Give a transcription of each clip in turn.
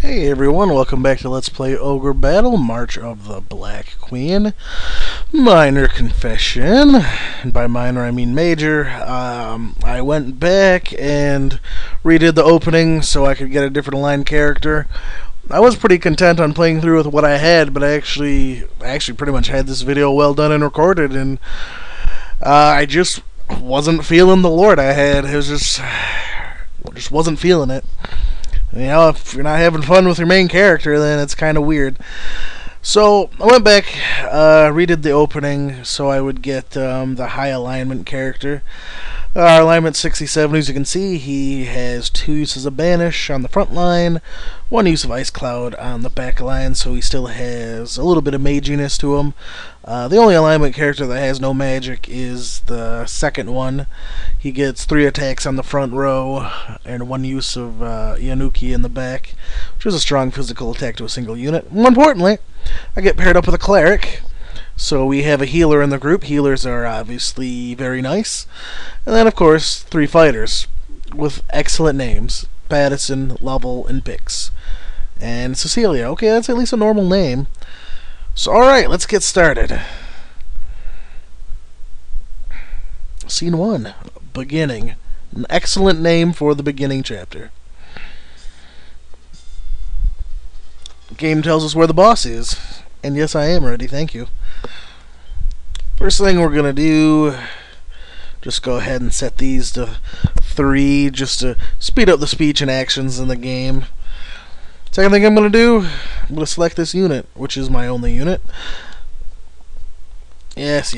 Hey everyone, welcome back to Let's Play Ogre Battle, March of the Black Queen. Minor confession, and by minor I mean major. I went back and redid the opening so I could get a different aligned character. I was pretty content on playing through with what I had, but I actually pretty much had this video well done and recorded, and I just wasn't feeling the lore I had. It was just wasn't feeling it. You know, if you're not having fun with your main character, then it's kind of weird. So I went back, redid the opening so I would get the high alignment character. Our alignment 67, as you can see, he has 2 uses of Banish on the front line, 1 use of Ice Cloud on the back line, so he still has a little bit of maginess to him. The only alignment character that has no magic is the second one. He gets 3 attacks on the front row and 1 use of Yanuki in the back, which is a strong physical attack to a single unit. More importantly, I get paired up with a cleric. So we have a healer in the group. Healers are obviously very nice. And then, of course, 3 fighters with excellent names. Pattison, Lovell, and Pix. And Cecilia. Okay, that's at least a normal name. So, alright, let's get started. Scene 1. Beginning. An excellent name for the beginning chapter. The game tells us where the boss is. And yes, I am ready, thank you. First thing we're going to do, just go ahead and set these to 3, just to speed up the speech and actions in the game. Second thing I'm going to do, I'm going to select this unit, which is my only unit. Yes.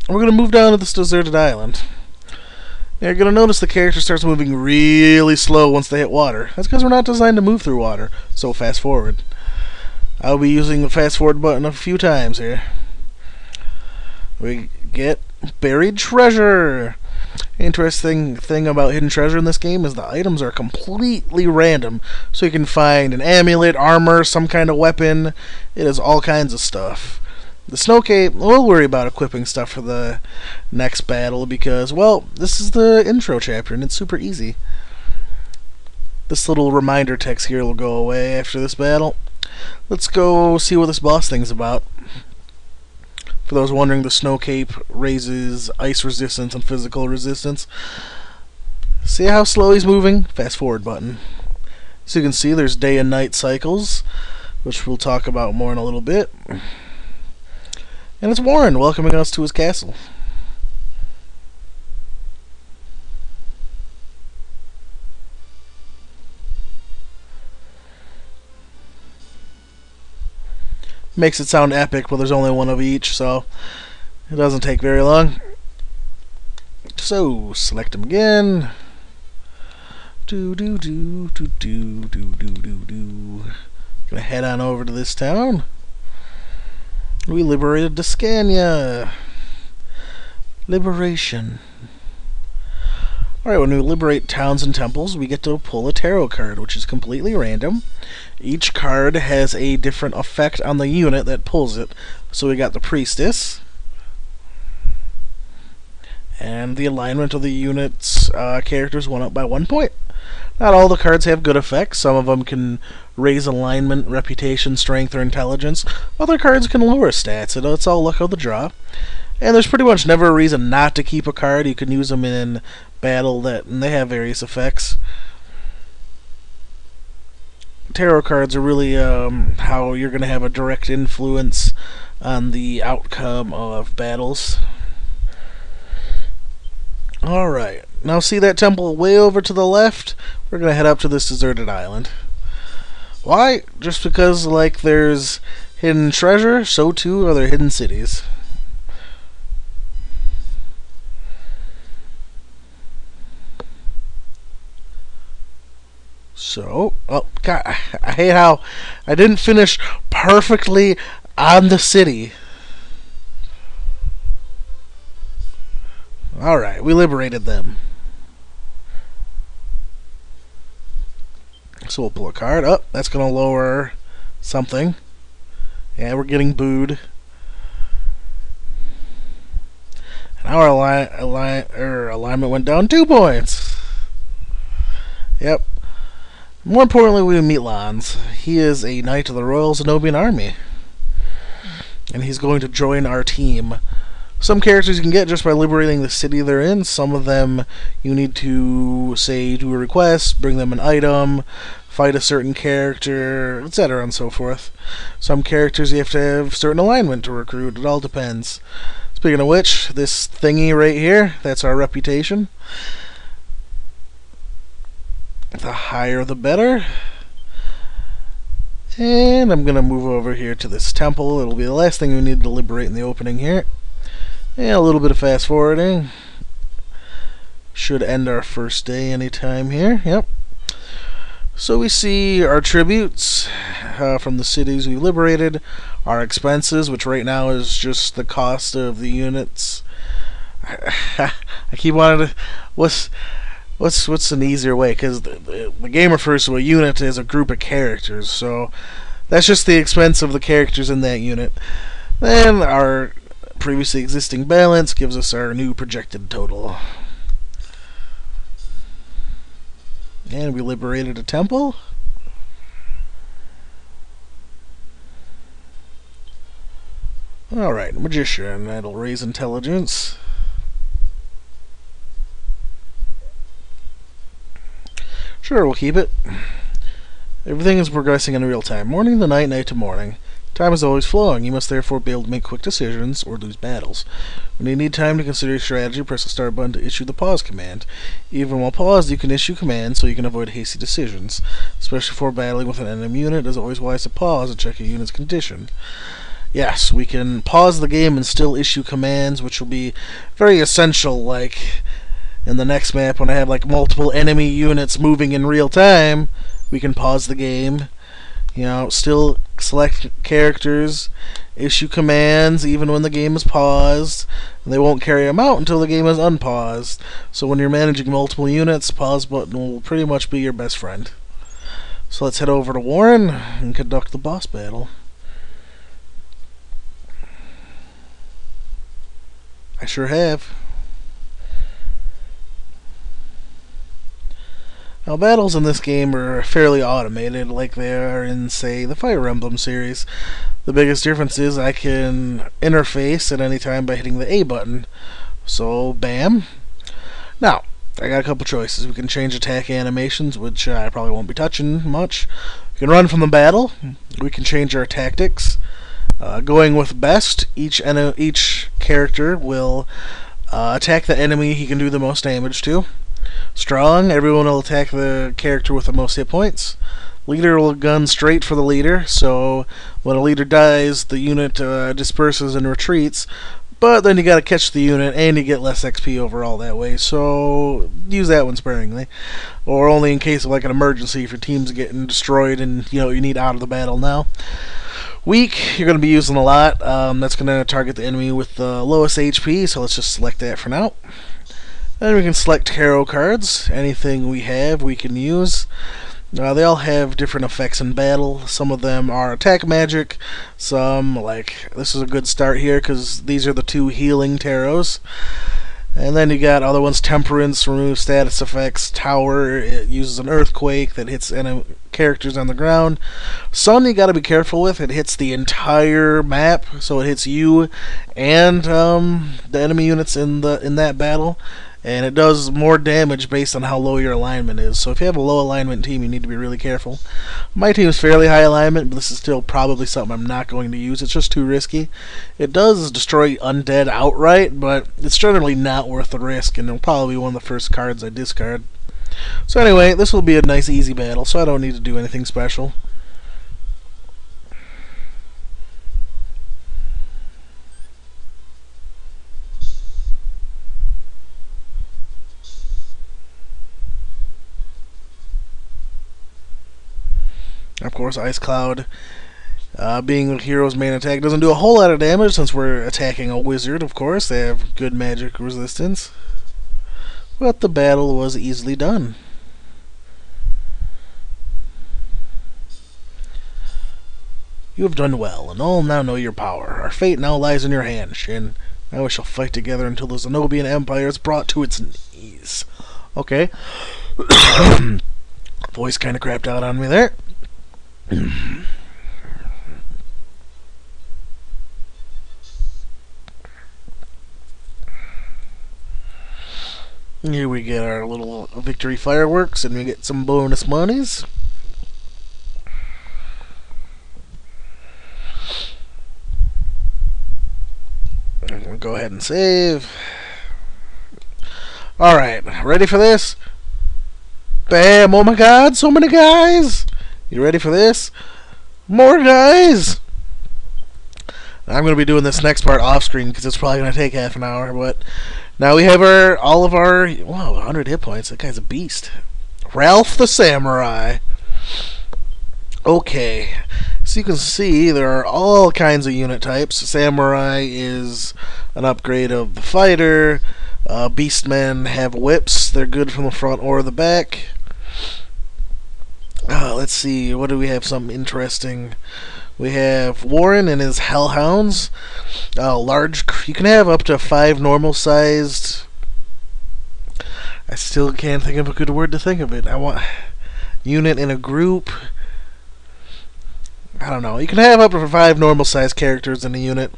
We're going to move down to this deserted island. Now you're going to notice the character starts moving really slow once they hit water. That's because we're not designed to move through water, so fast forward. I'll be using the fast forward button a few times here. We get buried treasure. Interesting thing about hidden treasure in this game is the items are completely random. So you can find an amulet, armor, some kind of weapon. It is all kinds of stuff. The Snow Cape, we'll worry about equipping stuff for the next battle because, well, this is the intro chapter and it's super easy. This little reminder text here will go away after this battle. Let's go see what this boss thing's about. For those wondering, the Snow Cape raises ice resistance and physical resistance. See how slow he's moving? Fast forward button. So you can see there's day and night cycles, which we'll talk about more in a little bit. And it's Warren welcoming us to his castle. Makes it sound epic, but there's only 1 of each, so it doesn't take very long. So, select him again. Gonna head on over to this town. We liberated Descania. Liberation. Alright, when we liberate towns and temples, we get to pull a tarot card, which is completely random. Each card has a different effect on the unit that pulls it. So we got the Priestess. And the alignment of the unit's characters went up by 1 point. Not all the cards have good effects. Some of them can raise alignment, reputation, strength, or intelligence. Other cards can lower stats. It's all luck of the draw. And there's pretty much never a reason not to keep a card. You can use them in battle, and they have various effects. Tarot cards are really how you're going to have a direct influence on the outcome of battles. Alright, now see that temple way over to the left? We're going to head up to this deserted island. Why? Just because, like, there's hidden treasure, so too are there hidden cities. So, oh god, I hate how I didn't finish perfectly on the city. Alright, we liberated them. So we'll pull a card. Oh, that's going to lower something. Yeah, we're getting booed. And our alignment went down 2 points. Yep. More importantly, we meet Lans. He is a knight of the Royal Zenobian Army, and he's going to join our team. Some characters you can get just by liberating the city they're in. Some of them you need to, say, do a request, bring them an item, fight a certain character, etc. and so forth. Some characters you have to have certain alignment to recruit. It all depends. Speaking of which, this thingy right here, that's our reputation. The higher the better. And I'm going to move over here to this temple. It'll be the last thing we need to liberate in the opening here. And a little bit of fast forwarding. Should end our first day anytime here. Yep. So we see our tributes from the cities we liberated. Our expenses, which right now is just the cost of the units. I keep wanting to... What's an easier way? Because the game refers to a unit as a group of characters, so that's just the expense of the characters in that unit. Then our previously existing balance gives us our new projected total. And we liberated a temple. Alright, magician. That'll raise intelligence. Sure, we'll keep it. Everything is progressing in real time. Morning to night, night to morning. Time is always flowing. You must therefore be able to make quick decisions or lose battles. When you need time to consider your strategy, press the start button to issue the pause command. Even while paused, you can issue commands so you can avoid hasty decisions. Especially before battling with an enemy unit, it is always wise to pause and check your unit's condition. Yes, we can pause the game and still issue commands, which will be very essential, like in the next map when I have like multiple enemy units moving in real time. We can pause the game, still select characters, issue commands even when the game is paused, and they won't carry them out until the game is unpaused. So when you're managing multiple units, pause button will pretty much be your best friend. So let's head over to Warren and conduct the boss battle. I sure have. Now, battles in this game are fairly automated, like they are in, say, the Fire Emblem series. The biggest difference is I can interface at any time by hitting the A button. So, bam. Now, I got a couple choices. We can change attack animations, which I probably won't be touching much. We can run from the battle. We can change our tactics. Going with best, each character will attack the enemy he can do the most damage to. Strong, everyone will attack the character with the most hit points. Leader will gun straight for the leader, so when a leader dies, the unit disperses and retreats. But then you gotta catch the unit, and you get less XP overall that way, so use that one sparingly. Or only in case of like an emergency, if your team's getting destroyed and you need out of the battle now. Weak, you're going to be using a lot. That's going to target the enemy with the lowest HP, so let's just select that for now. Then we can select tarot cards. Anything we have, we can use. They all have different effects in battle. Some of them are attack magic. Some, like, this is a good start here because these are the 2 healing tarots. And then you got other ones, Temperance, remove status effects. Tower, it uses an earthquake that hits characters on the ground. Sun, you got to be careful with. It hits the entire map, so it hits you and the enemy units in that battle. And it does more damage based on how low your alignment is. So if you have a low alignment team, you need to be really careful. My team is fairly high alignment, but this is still probably something I'm not going to use. It's just too risky. It does destroy undead outright, but it's generally not worth the risk, and it'll probably be one of the first cards I discard. So anyway, this will be a nice easy battle, so I don't need to do anything special. Of course, Ice Cloud, being the hero's main attack, doesn't do a whole lot of damage since we're attacking a wizard, of course. They have good magic resistance. But the battle was easily done. You have done well, and all now know your power. Our fate now lies in your hands, Shin. Now we shall fight together until the Zenobian Empire is brought to its knees. Okay. Voice kind of crapped out on me there. Here we get our little victory fireworks, and we get some bonus monies. We'll go ahead and save. Alright, ready for this? Bam! Oh my god, so many guys! You ready for this? More guys! I'm going to be doing this next part off screen because it's probably going to take half an hour, but now we have all of our, wow, 100 hit points. That guy's a beast. Ralph the Samurai. Okay, so you can see there are all kinds of unit types. Samurai is an upgrade of the fighter. Beastmen have whips. They're good from the front or the back. Let's see, what do we have? Something interesting. We have Warren and his Hellhounds. Large. You can have up to 5 normal-sized. I still can't think of a good word to think of it. I want unit in a group. I don't know. You can have up to 5 normal-sized characters in a unit,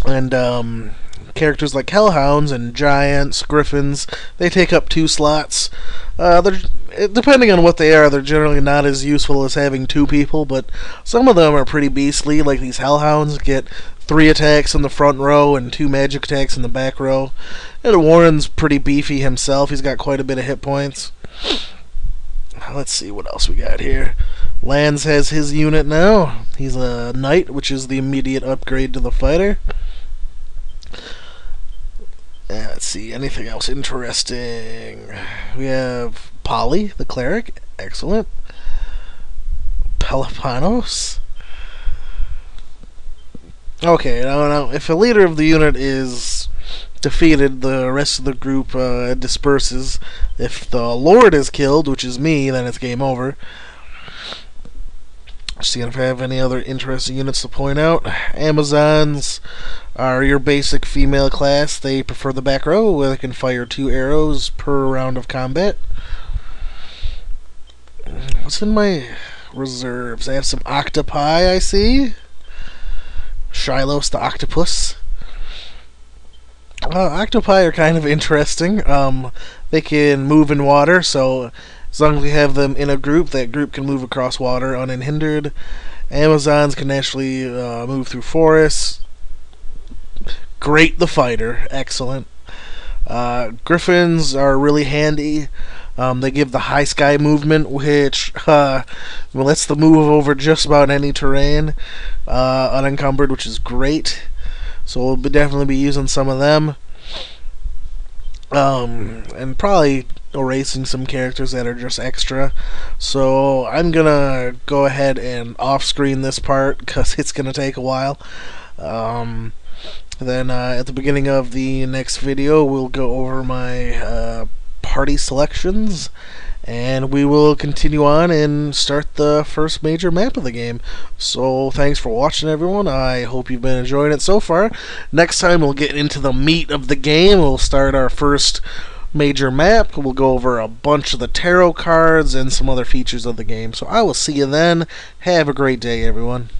and characters like Hellhounds and Giants, Griffins, they take up 2 slots. Depending on what they are, they're generally not as useful as having 2 people, but some of them are pretty beastly, like these Hellhounds get 3 attacks in the front row and 2 magic attacks in the back row. And Warren's pretty beefy himself. He's got quite a bit of hit points. Let's see what else we got here. Lance has his unit now. He's a knight, which is the immediate upgrade to the fighter. Let's see, anything else interesting? We have Polly, the cleric. Excellent. Peloponnesos. Okay, now, if a leader of the unit is defeated, the rest of the group disperses. If the Lord is killed, which is me, then it's game over. Seeing if I have any other interesting units to point out. Amazons are your basic female class. They prefer the back row, where they can fire 2 arrows per round of combat. What's in my reserves? I have some octopi, I see. Shilos the octopus. Octopi are kind of interesting. They can move in water, so as long as we have them in a group, that group can move across water unhindered. Amazons can naturally move through forests. Great the fighter. Excellent. Griffins are really handy. They give the high sky movement, which lets them move over just about any terrain unencumbered, which is great. So we'll definitely be using some of them. And probably erasing some characters that are just extra. So I'm gonna go ahead and off-screen this part because it's gonna take a while. Then at the beginning of the next video, we'll go over my party selections, and we will continue on and start the first major map of the game. So thanks for watching, everyone. I hope you've been enjoying it so far. Next time we'll get into the meat of the game. We'll start our first major map. We'll go over a bunch of the tarot cards and some other features of the game. So I will see you then. Have a great day, everyone.